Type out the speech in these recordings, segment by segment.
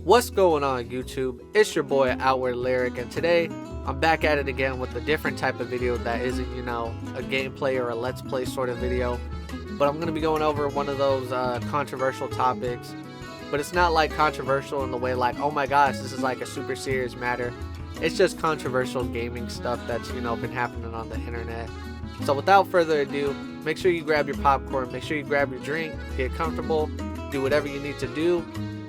What's going on YouTube? It's your boy Outward Lyric, and today I'm back at it again with a different type of video that isn't, a gameplay or a let's play sort of video. But I'm going to be going over one of those controversial topics. But it's not like controversial in the way like, oh my gosh, this is like a super serious matter. It's just controversial gaming stuff that's, been happening on the internet. So without further ado, make sure you grab your popcorn, make sure you grab your drink, get comfortable, do whatever you need to do,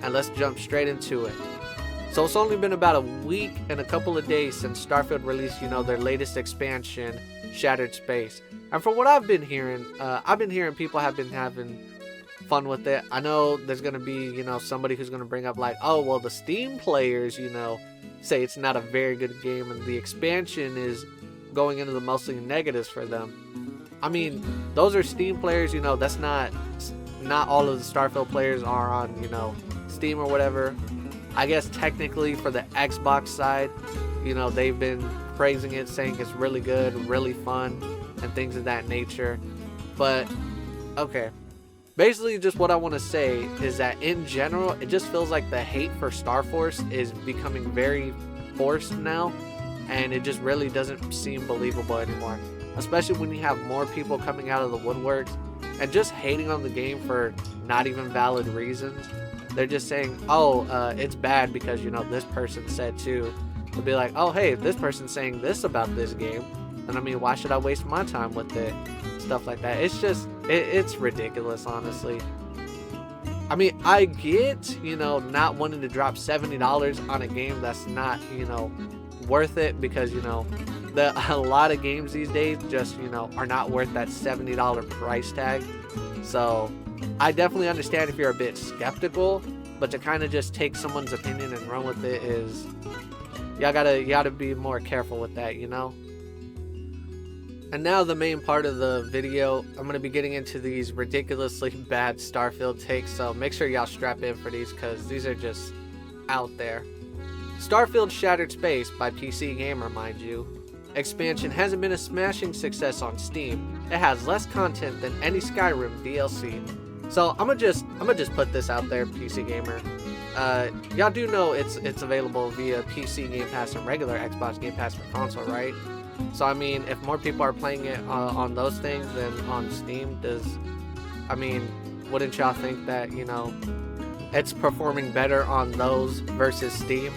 and let's jump straight into it. So it's only been about a week and a couple of days since Starfield released, their latest expansion, Shattered Space. And from what I've been hearing people have been having fun with it. I know there's going to be, somebody who's going to bring up like, oh, well, the Steam players, say it's not a very good game and the expansion is going into the mostly negatives for them. I mean, those are Steam players, that's not all of the Starfield players are on, Steam or whatever. I guess technically for the Xbox side, they've been praising it, saying it's really good, really fun, and things of that nature. But, okay. Basically, just what I want to say is that in general, it just feels like the hate for Star Force is becoming very forced now, and it just really doesn't seem believable anymore. Especially when you have more people coming out of the woodworks and just hating on the game for not even valid reasons. They're just saying, oh, it's bad because, this person said too. They'll be like, oh, hey, this person's saying this about this game. And I mean, why should I waste my time with it? Stuff like that. It's just, it's ridiculous, honestly. I mean, I get, not wanting to drop $70 on a game that's not, worth it because, a lot of games these days just, are not worth that $70 price tag. So I definitely understand if you're a bit skeptical, but to kind of just take someone's opinion and run with it is, you gotta be more careful with that, And now the main part of the video, I'm going to be getting into these ridiculously bad Starfield takes, so make sure y'all strap in for these because these are just out there. Starfield Shattered Space by PC Gamer, mind you. Expansion hasn't been a smashing success on Steam. It has less content than any Skyrim DLC. So I'm gonna just put this out there, PC Gamer. Y'all do know it's available via PC Game Pass and regular Xbox Game Pass for console, right? So I mean, if more people are playing it on those things than on Steam, wouldn't y'all think that it's performing better on those versus Steam?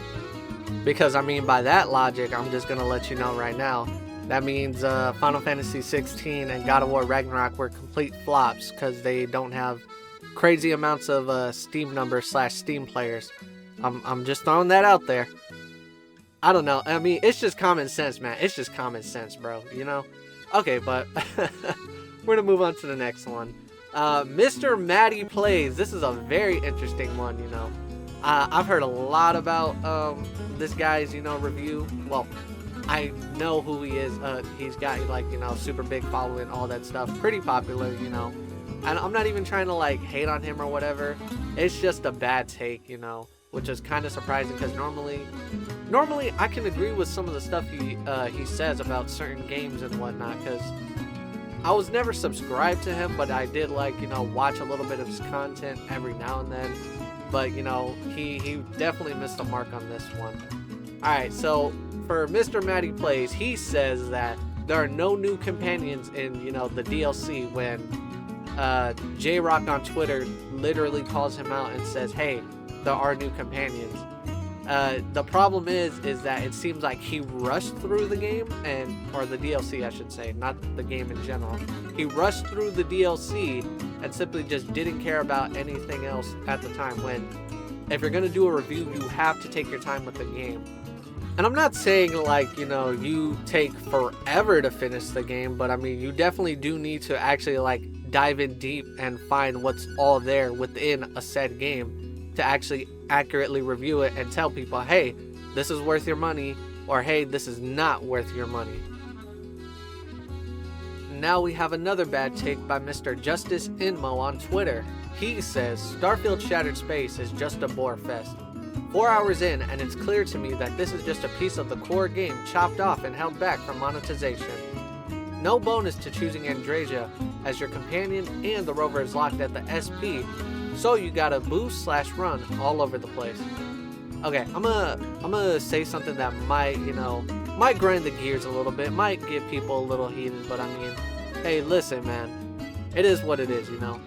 Because, by that logic, I'm just going to let you know right now. That means Final Fantasy 16 and God of War Ragnarok were complete flops because they don't have crazy amounts of Steam numbers / Steam players. I'm just throwing that out there. I don't know. It's just common sense, man. It's just common sense, bro. Okay, but we're going to move on to the next one. Mr. Maddie Plays. This is a very interesting one, I've heard a lot about this guy's, review. Well, I know who he is. He's got, super big following, all that stuff. Pretty popular, And I'm not even trying to, hate on him or whatever. It's just a bad take, which is kind of surprising because normally I can agree with some of the stuff he says about certain games and whatnot because I was never subscribed to him, but I did, watch a little bit of his content every now and then. But, he definitely missed the mark on this one. Alright, so for Mr. Maddie Plays, he says that there are no new companions in, the DLC when J-Rock on Twitter literally calls him out and says, hey, there are new companions. The problem is that it seems like he rushed through the game, or the DLC I should say, not the game in general. He rushed through the DLC and simply just didn't care about anything else at the time when if you're going to do a review, you have to take your time with the game. And I'm not saying you take forever to finish the game, but you definitely do need to actually dive in deep and find what's all there within a said game to actually accurately review it and tell people, hey, this is worth your money, or hey, this is not worth your money. Now we have another bad take by Mr. Justice Inmo on Twitter. He says, Starfield Shattered Space is just a bore fest. 4 hours in, and it's clear to me that this is just a piece of the core game chopped off and held back for monetization. No bonus to choosing Andreja as your companion, and the rover is locked at the SP, so you gotta boost / run all over the place. Okay, I'm gonna say something that might, might grind the gears a little bit, might get people a little heated, but I mean, hey, listen, man, it is what it is, I'm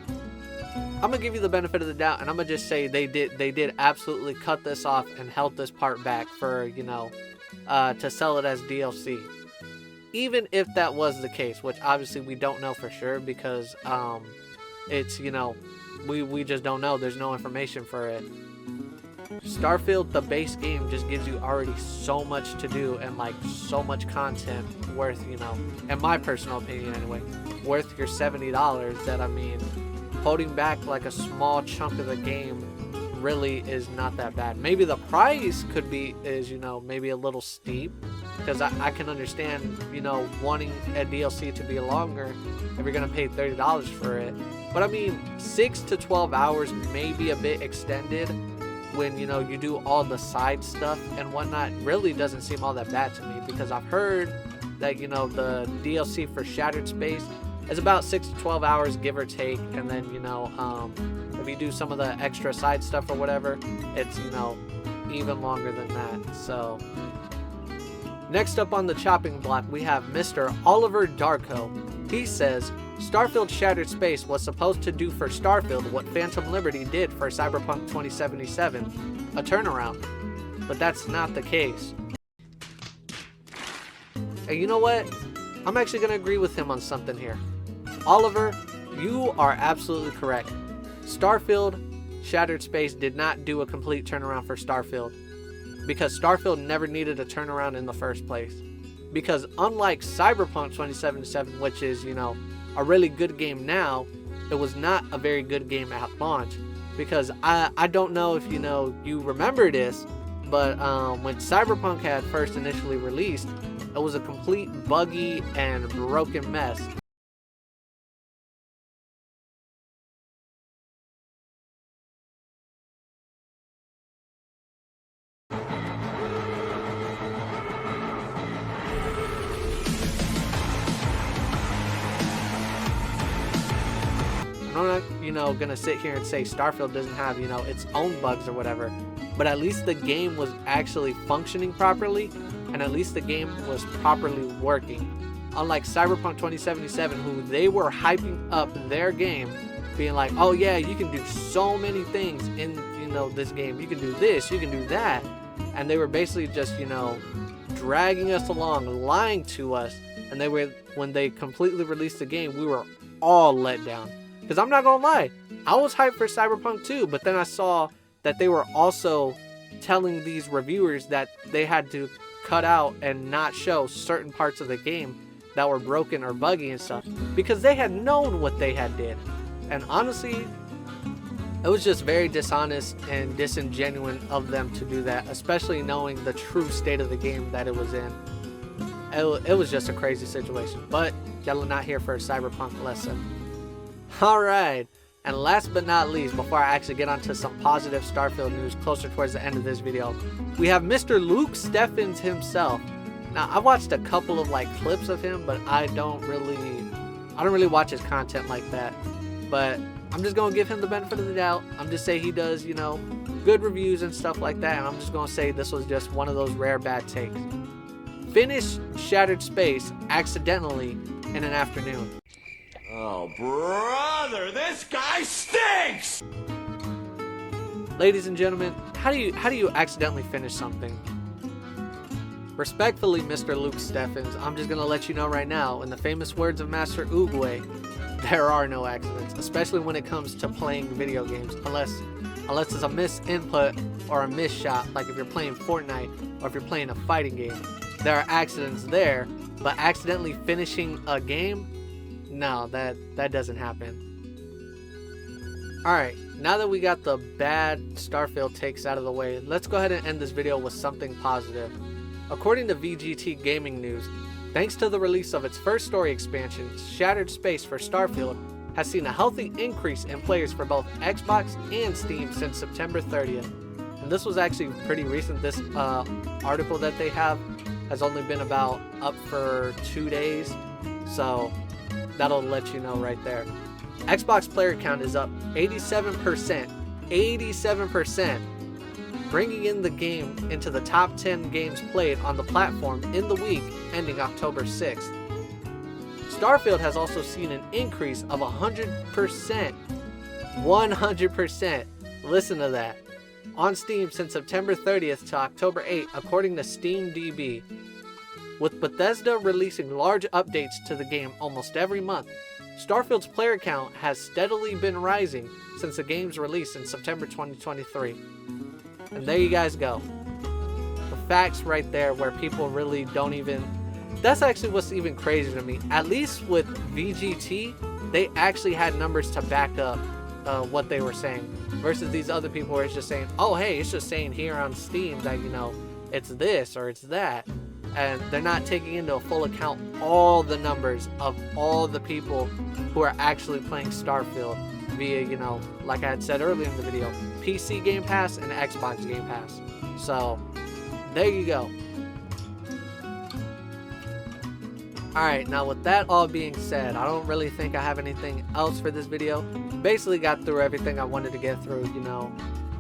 gonna give you the benefit of the doubt, and I'm gonna just say they did absolutely cut this off and held this part back for, to sell it as DLC. Even if that was the case, which obviously we don't know for sure because it's, we just don't know. There's no information for it. Starfield, the base game, just gives you already so much to do and like so much content worth, in my personal opinion anyway, worth your $70 that, I mean, holding back like a small chunk of the game really is not that bad. Maybe the price is maybe a little steep, because I can understand, wanting a DLC to be longer if you're gonna pay $30 for it. But I mean, 6 to 12 hours may be a bit extended when, you do all the side stuff and whatnot. Really doesn't seem all that bad to me, because I've heard that, the DLC for Shattered Space is about 6 to 12 hours, give or take. And then, if you do some of the extra side stuff or whatever, it's, even longer than that. So next up on the chopping block, we have Mr. Oliver Darko. He says, Starfield Shattered Space was supposed to do for Starfield what Phantom Liberty did for Cyberpunk 2077, a turnaround. But that's not the case. And you know what? I'm actually going to agree with him on something here. Oliver, you are absolutely correct. Starfield Shattered Space did not do a complete turnaround for Starfield, because Starfield never needed a turnaround in the first place. Because unlike Cyberpunk 2077, which is, a really good game now, it was not a very good game at launch. Because I don't know if you remember this, but when Cyberpunk had first initially released, it was a complete buggy and broken mess. I'm not, gonna sit here and say Starfield doesn't have, its own bugs or whatever, but at least the game was actually functioning properly, and at least the game was properly working. Unlike Cyberpunk 2077, who they were hyping up their game, being like, oh yeah, you can do so many things in, this game. You can do this, you can do that. And they were basically just, dragging us along, lying to us. And when they completely released the game, we were all let down. Because I'm not gonna lie, I was hyped for Cyberpunk 2, but then I saw that they were also telling these reviewers that they had to cut out and not show certain parts of the game that were broken or buggy and stuff, because they had known what they had did. And honestly, it was just very dishonest and disingenuous of them to do that, especially knowing the true state of the game that it was in. It was just a crazy situation, but y'all are not here for a Cyberpunk lesson. Alright, and last but not least, before I actually get onto some positive Starfield news closer towards the end of this video, we have Mr. Luke Steffens himself. Now, I watched a couple of clips of him, but I don't really watch his content like that. But I'm just gonna give him the benefit of the doubt. I'm just saying he does, good reviews and stuff like that, and I'm just gonna say this was just one of those rare bad takes. Finished Shattered Space accidentally in an afternoon. Oh, brother, this guy stinks! Ladies and gentlemen, how do you accidentally finish something? Respectfully, Mr. Luke Steffens, I'm just gonna let you know right now, in the famous words of Master Oogway, there are no accidents, especially when it comes to playing video games, unless it's a misinput or a miss shot, like if you're playing Fortnite or if you're playing a fighting game. There are accidents there, but accidentally finishing a game, no, that doesn't happen. Alright, now that we got the bad Starfield takes out of the way, let's go ahead and end this video with something positive. According to VGT Gaming News, thanks to the release of its first story expansion, Shattered Space for Starfield has seen a healthy increase in players for both Xbox and Steam since September 30th. And this was actually pretty recent. This article that they have has only been about up for 2 days, so that'll let you know right there. Xbox player count is up 87%. 87%. bringing in the game into the top 10 games played on the platform in the week ending October 6th. Starfield has also seen an increase of 100%. 100%. Listen to that. On Steam since September 30th to October 8th, according to SteamDB. With Bethesda releasing large updates to the game almost every month, Starfield's player count has steadily been rising since the game's release in September 2023. And there you guys go. The facts right there where people really don't even... That's actually what's even crazy to me. At least with VGT, they actually had numbers to back up what they were saying. Versus these other people where it's just saying, oh hey, it's just saying here on Steam that, you know, it's this or it's that. And they're not taking into a full account all the numbers of all the people who are actually playing Starfield via, you know, like I had said earlier in the video, PC Game Pass and Xbox Game Pass. So, there you go. Alright, now with that all being said, I don't really think I have anything else for this video. Basically got through everything I wanted to get through, you know.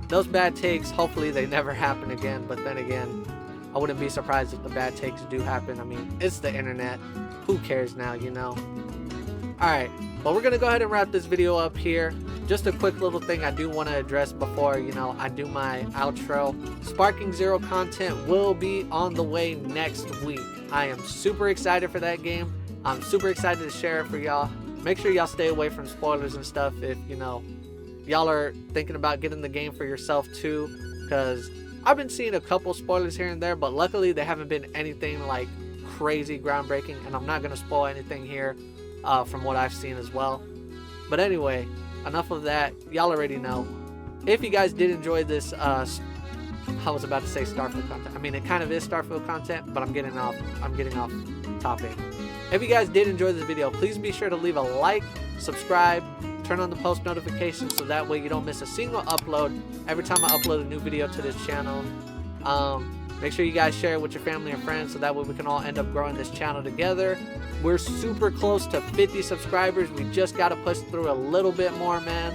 Those bad takes, hopefully they never happen again, but then again, I wouldn't be surprised if the bad takes do happen. I mean, it's the internet. Who cares now, you know? Alright, but we're going to go ahead and wrap this video up here. Just a quick little thing I do want to address before, you know, I do my outro. Sparking Zero content will be on the way next week. I am super excited for that game. I'm super excited to share it for y'all. Make sure y'all stay away from spoilers and stuff if, you know, y'all are thinking about getting the game for yourself too. Because I've been seeing a couple spoilers here and there, but luckily they haven't been anything like crazy groundbreaking, and I'm not going to spoil anything here from what I've seen as well. But anyway, enough of that. Y'all already know. If you guys did enjoy this, I was about to say Starfield content. I mean, it kind of is Starfield content, but I'm getting off topic. If you guys did enjoy this video, please be sure to leave a like, subscribe, turn on the post notifications so that way you don't miss a single upload every time I upload a new video to this channel. Make sure you guys share it with your family and friends so that way we can all end up growing this channel together. We're super close to 50 subscribers. We just got to push through a little bit more, man.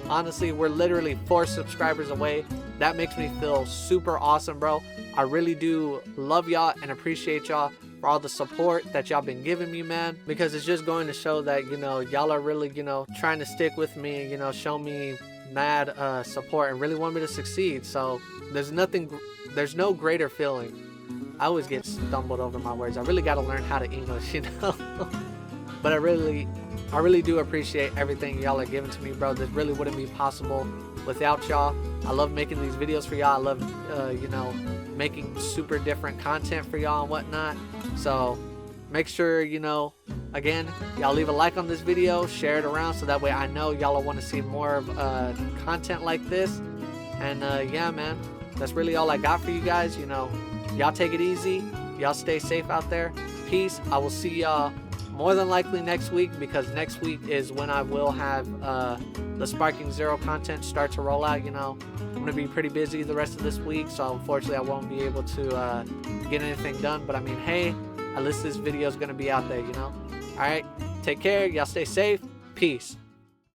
Honestly, we're literally 4 subscribers away. That makes me feel super awesome, bro. I really do love y'all and appreciate y'all for all the support that y'all been giving me, man. Because it's just going to show that, you know, y'all are really, you know, trying to stick with me, you know, show me mad support and really want me to succeed. So there's no greater feeling. I always get stumbled over my words. I really got to learn how to English, you know. But I really do appreciate everything y'all are giving to me, bro. This really wouldn't be possible without y'all. I love making these videos for y'all. I love, you know, making super different content for y'all and whatnot. So make sure, you know, again, y'all leave a like on this video, share it around so that way I know y'all want to see more of content like this. And yeah, man, that's really all I got for you guys. You know, y'all take it easy. Y'all stay safe out there. Peace. I will see y'all more than likely next week, because next week is when I will have the Sparking Zero content start to roll out. You know, I'm going to be pretty busy the rest of this week, so unfortunately I won't be able to get anything done. But I mean, hey, at least this video is going to be out there, you know. Alright, take care. Y'all stay safe. Peace.